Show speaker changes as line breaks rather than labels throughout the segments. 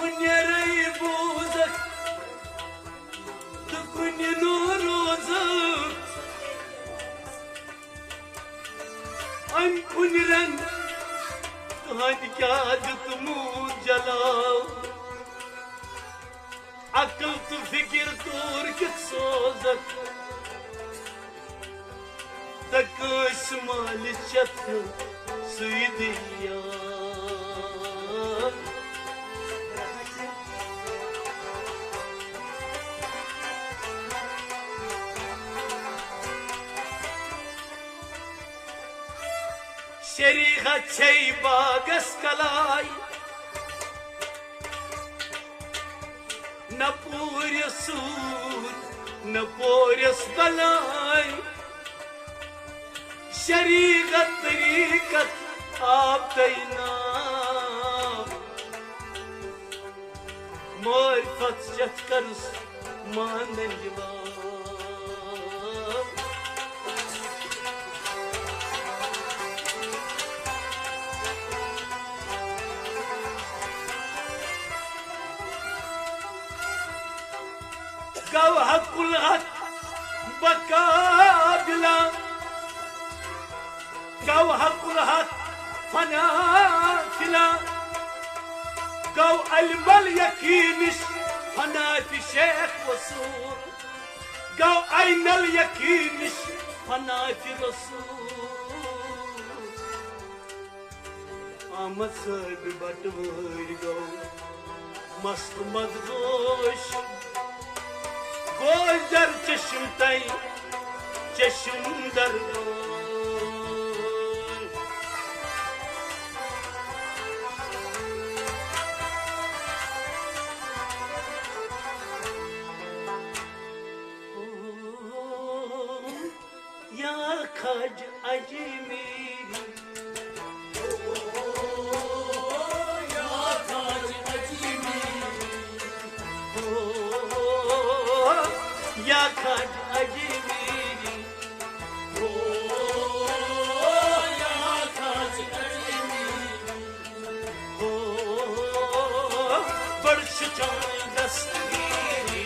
कुन्यरई बोझक तो कुन्य नो रोजक अन कुन्यरन तुहंद क्या जुतमू जलाओ अकल तो फिक्र तोर कित सोजक तकस माल चथ सुइदिया शरीखत छई बागस कलाई न पूर्य सूर न पोर्यस बलाई शरीकत तरीकत आप तैना मारिफत शतकर्स मानन जवाब गव हकुल हक बकाबिला गव हकुल हक फना फिला गव अलमल यकीनिश फना फि शेख वसूल गव ऐनल यकीनिश फना फि रसूल आमद साहिब बटवर गव मस्त मदगोश गोश दर चश्म तई चश्म दर या खज अजमेरी या खज अजमेरी हो या खज अजमेरी हो बर्श चाय दस्तगीरी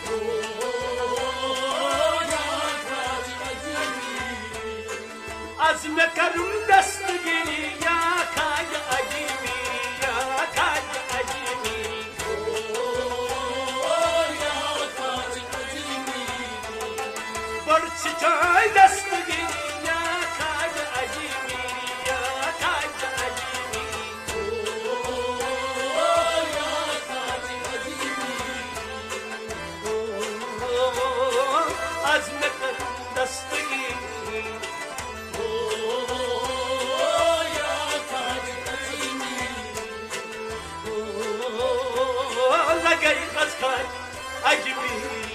हो या खज अजमेरी अज़्म करूं दस्तगीरी या खज अजमेरी या खज अजमेरी चाय दस्तगीरी या खाज अजमेरी या खाज अजमेरी हो या खाज अजमेरी हो अज़्म करूं दस्तगीरी हो या खाज अजमेरी हो लगई खाज अजमेरी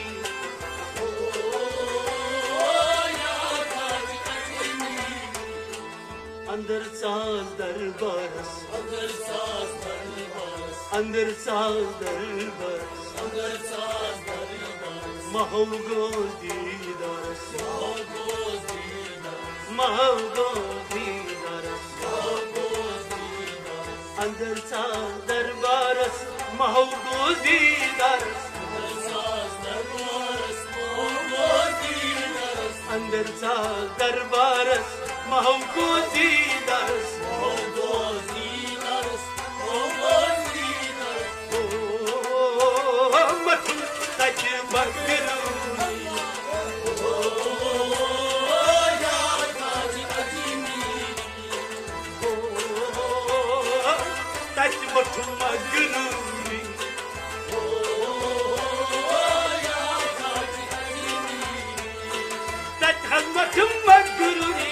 अंदर साज दरबारस अंदर साज दरबारस अंदर साज दरबारस अंदर साज दरबारस महौगो दीदारस महौगो दीदारस महौगो दीदारस महौगो दीदारस अंदर साज दरबारस महौगो दीदारस अंदर साज दरबारस महौगो दीदारस अंदर साज दरबारस महौगो दीदारस महौगो दीदारस महौगो दीदारस ओ मथु तज बकरूनी ओ या खाज अजमेरी ओ तज मथु मगरूनी ओ या खाज अजमेरी तज मथु मगरूनी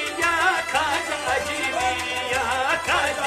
खाज अजमेरी या खाज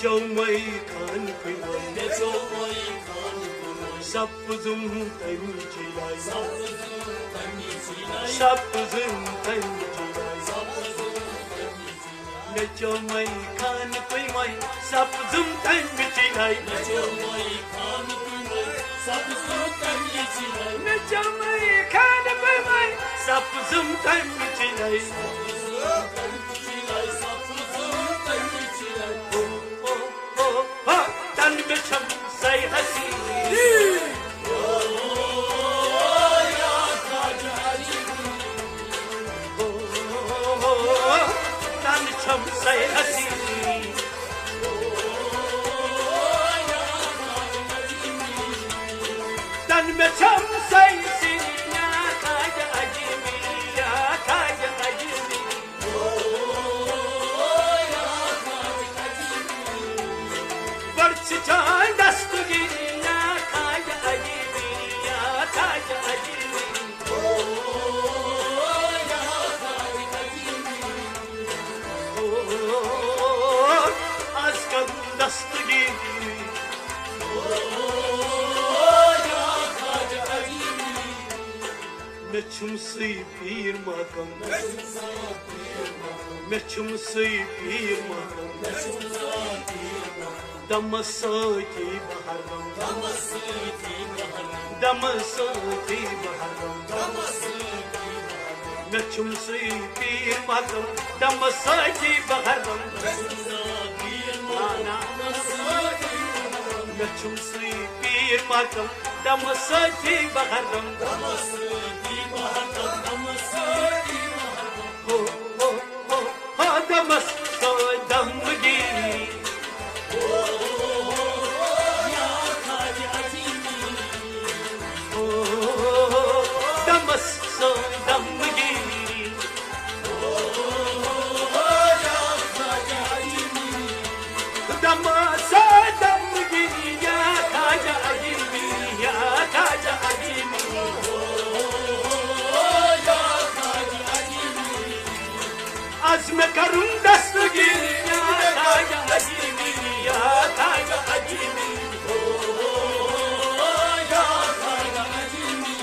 चौमई खान कुमाई sapuzum tanjilai sapuzum tanjilai ne chomai khan koi mai sapuzum tanjilai ne chomai khan koi mai sapuzum tanjilai ne chomai khan koi mai sapuzum tanjilai tan me cham sai hasi Chum say hasi Dan me chum say sinya kaja ajimi ya kaja ajimi Barchi chan dastugi ya kaja ajimi ya kaja ajimi Dastagi Meçhum say pir makam Meçhum say pir makam Damasati baharam Damasati baharam Meçhum say pir makam Damasati baharam Meçhum say pir makam Damasati baharam Damas so damgi Damas so damgi Damas so damgi ya kaja ajimi ya kaja ajimi Azme karun dastagi ya kaja ajimi ya kaja ajimi ya kaja ajimi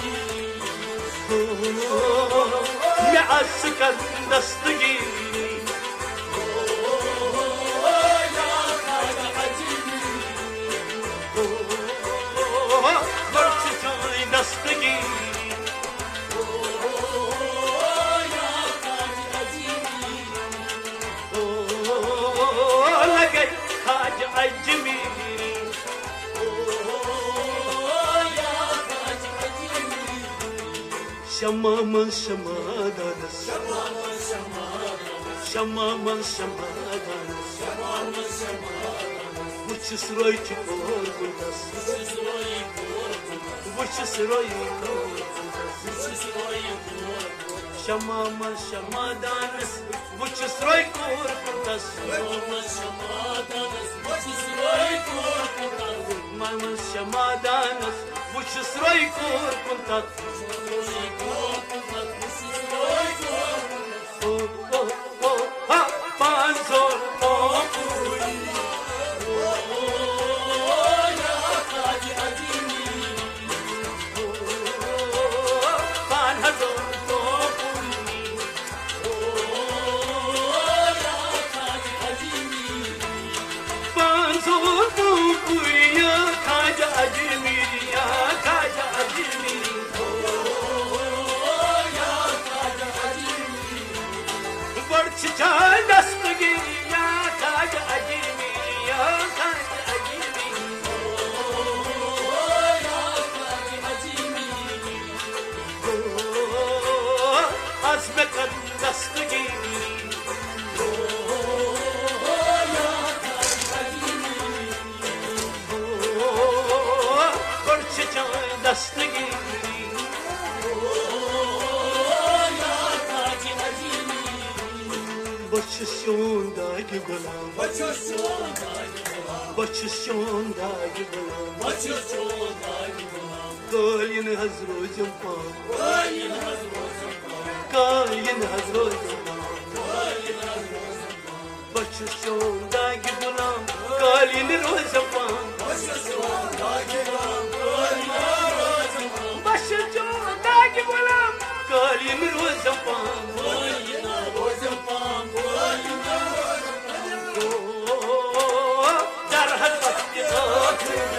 ya askar dastagi ya kaja ajimi barchi chai dastagi Ajmi Shamaman shamadanas Shamaman shamadanas Which is right to us Which is right Shamaman shamadanas Which is right to us Mama shamaadanas, vuchis roi kur kuntat. Oh oh oh ha panzor opuri. Oh ya kaji ajimi. Oh panzor opuri. Oh ya kaji ajimi. Panzor opuri. Kaja ajmiri ya kaja ajmiri oh ya kaja ajmiri barchi chan dastagi ya kaja ajmiri ya kaja ajmiri oh ya kaja ajmiri oh azme kan dastagi Dastagi ya kaji ajimi Bachshondagi gulam Bachshondagi gulam Kayin hazro jampan Kayin hazro jampan Bachshondagi gulam قالين روزفان بشجو داقي بلام قالين روزفان در هالوقت آخر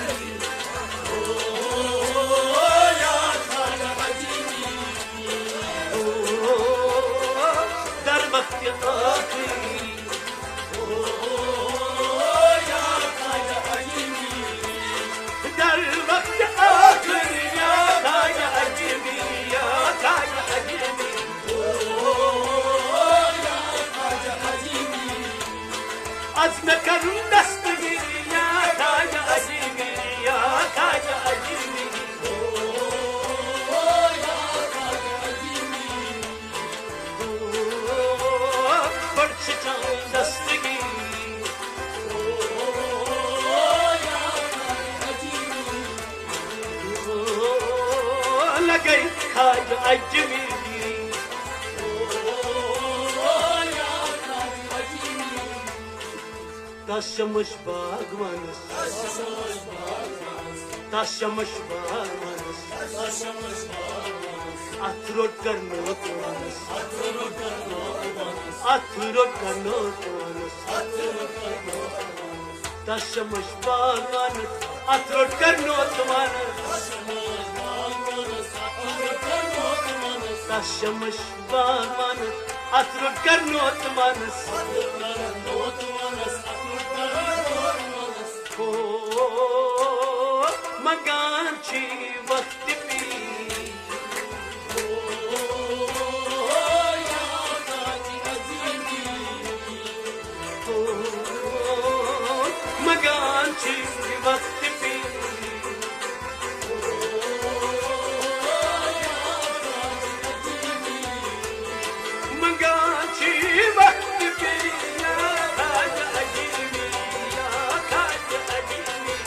در وقت آخر در وقت آخر یا تاج عجیبی یا تاج عجیبی عزم کرم دست گیری یا تاج عجیبی یا تاج عجیبی پرچتان دست گیری لگئی تاج عجیبی تشمش باغوانس تشمش باغوانس اترود کرنوتوانس اترود کرنوتوانس تشمش باغوانس اترود کرنوتوانس تشمش باغوانس اترود کرنوتوانس مگان چی وقت پی مگان چی وقت پی مگان چی وقت پی یا تاج عجیبی یا تاج عجیبی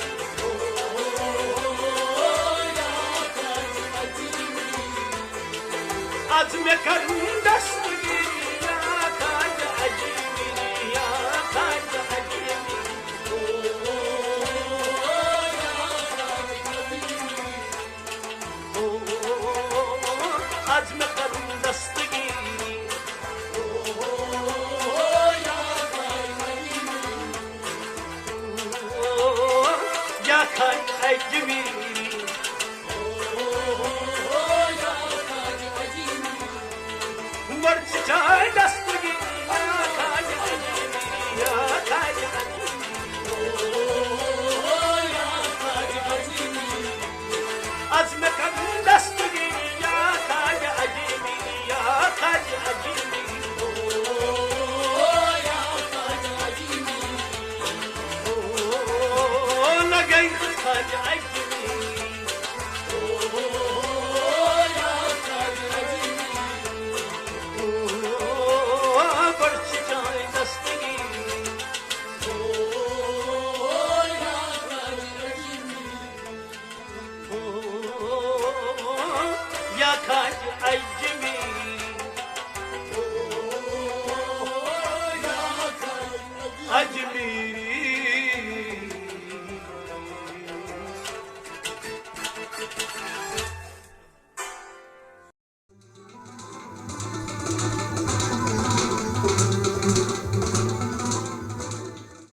عزم کرم